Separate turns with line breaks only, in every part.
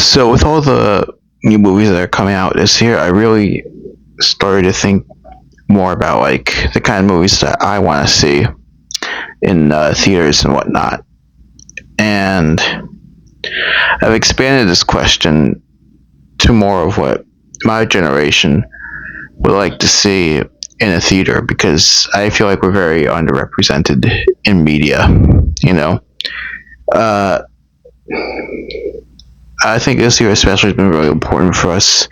So with all the new movies that are coming out this year, I really started to think more about like the kind of movies that I want to see in theaters and whatnot. And I've expanded this question to more of what my generation would like to see in a theater because I feel like we're very underrepresented in media. You know, uh, I think this year especially has been really important for us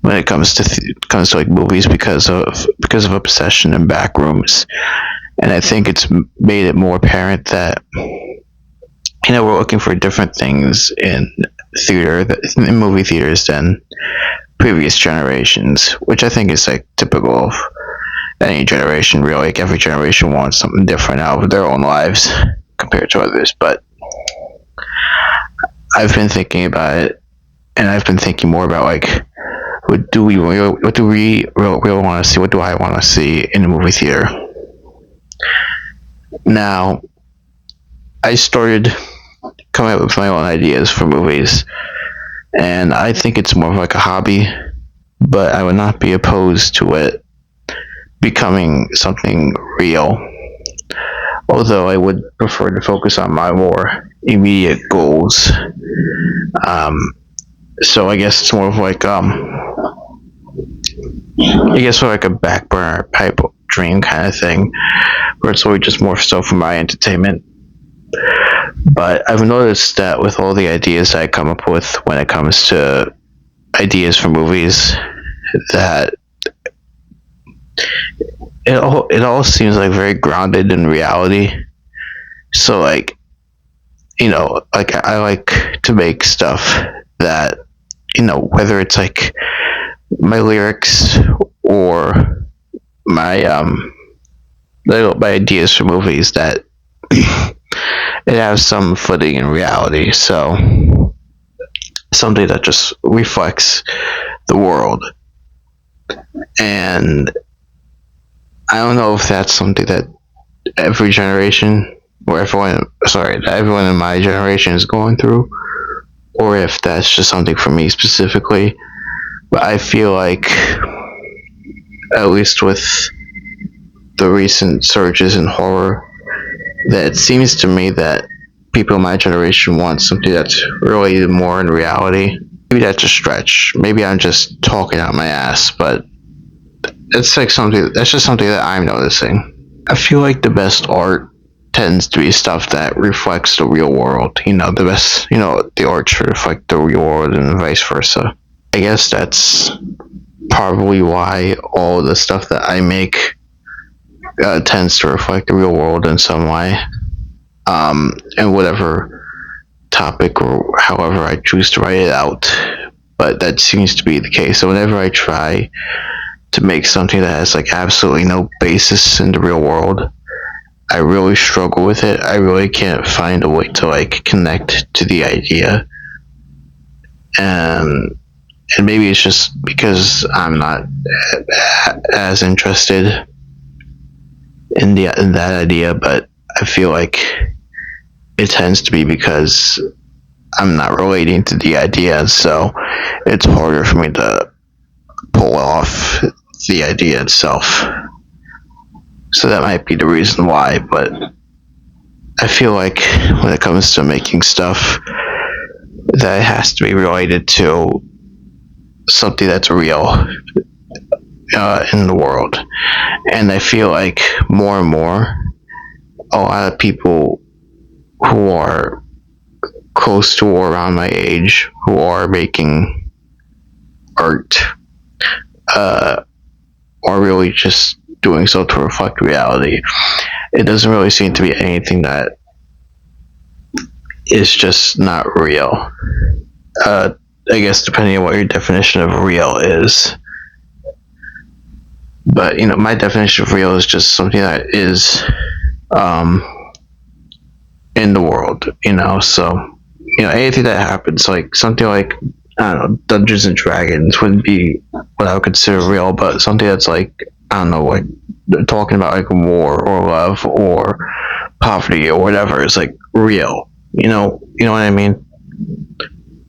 when it comes to comes to like movies because of obsession and back rooms, and I think it's made it more apparent that we're looking for different things in in movie theaters than previous generations, which I think is like typical of any generation. Really, like every generation wants something different out of their own lives compared to others. But I've been thinking about it, and I've been thinking more about like what do we really want to see? What do I want to see in a movie theater? Now, I started coming up with my own ideas for movies, and I think it's more of like a hobby, but I would not be opposed to it becoming something real. Although I would prefer to focus on my more immediate goals. Um, so I guess it's more of like I guess sort of like a back burner pipe dream kind of thing, where it's really just more so for my entertainment. But I've noticed that with all the ideas I come up with when it comes to ideas for movies, that it all seems like very grounded in reality. So like like I like to make stuff that whether it's like my lyrics or my my ideas for movies that it has some footing in reality. So something that just reflects the world. And I don't know if that's something that every generation or everyone in my generation is going through, or if that's just something for me specifically. But I feel like, at least with the recent surges in horror, that it seems to me that people in my generation want something that's really more in reality. Maybe that's a stretch. Maybe I'm just talking out my ass, but it's like something that's just something that I'm noticing. I feel like the best art tends to be stuff that reflects the real world. The best, the art should reflect the real world and vice versa. I guess that's probably why all the stuff that I make tends to reflect the real world in some way. And whatever topic or however I choose to write it out. But that seems to be the case. So whenever I try to make something that has like absolutely no basis in the real world, I really struggle with it. I really can't find a way to like connect to the idea. And maybe it's just because I'm not as interested in that idea, but I feel like it tends to be because I'm not relating to the idea, so it's harder for me to pull off the idea itself. So that might be the reason why, but I feel like when it comes to making stuff, that it has to be related to something that's real in the world. And I feel like more and more, a lot of people who are close to or around my age who are making art are really just doing so to reflect reality. It doesn't really seem to be anything that is just not real. I guess depending on what your definition of real is. But my definition of real is just something that is in the world. So anything that happens, like something like I don't know, Dungeons and Dragons wouldn't be what I would consider real, but something that's like I don't know, like talking about like war or love or poverty or whatever is like real. You know what I mean?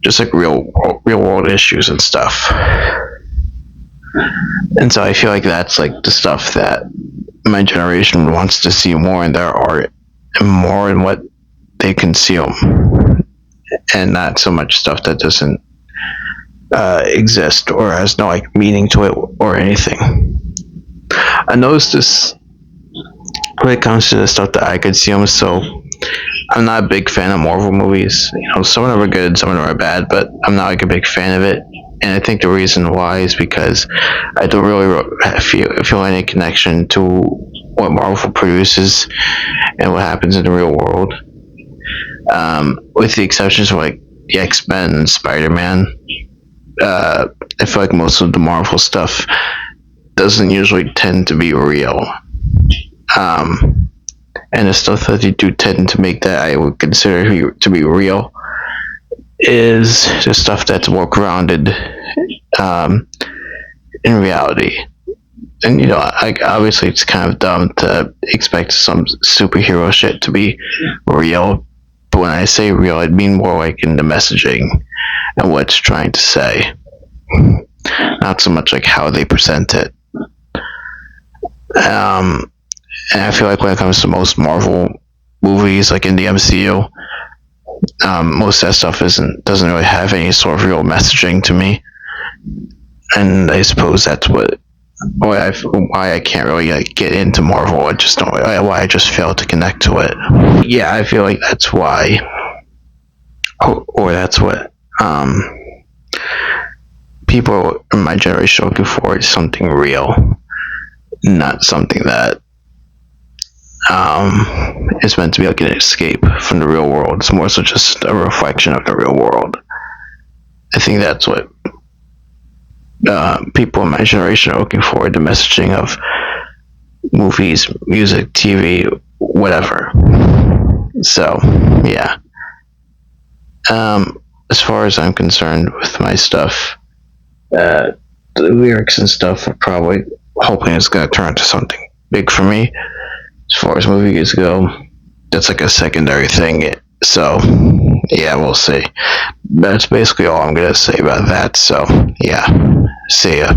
just like real world issues and stuff. And so I feel like that's like the stuff that my generation wants to see more in their art and more in what they consume, and not so much stuff that doesn't exist or has no like meaning to it or anything. I noticed this when it comes to the stuff that I consume. So I'm not a big fan of Marvel movies. You know, some of them are good, some of them are bad, but I'm not like a big fan of it. And I think the reason why is because I don't really feel any connection to what Marvel produces and what happens in the real world. With the exceptions of like the X-Men and Spider-Man, I feel like most of the Marvel stuff doesn't usually tend to be real. And the stuff that they do tend to make that I would consider to be real is the stuff that's more grounded in reality. And you know, like obviously it's kind of dumb to expect some superhero shit to be real, but when I say real, I mean more like in the messaging and what it's trying to say, not so much like how they present it. And I feel like when it comes to most Marvel movies, like in the MCU, most of that stuff doesn't really have any sort of real messaging to me, and I suppose that's why I can't really like get into Marvel. I just don't why I just fail to connect to it. Yeah, I feel like that's why, or that's what people in my generation are looking for, is something real, not something that is meant to be like an escape from the real world. It's more so just a reflection of the real world. I think that's what people in my generation are looking for, the messaging of movies, music, TV, whatever. So, yeah. As far as I'm concerned with my stuff, the lyrics and stuff are probably hoping it's going to turn into something big for me. As far as movies go, that's like a secondary thing. So, yeah, we'll see. That's basically all I'm going to say about that. So, yeah, see ya.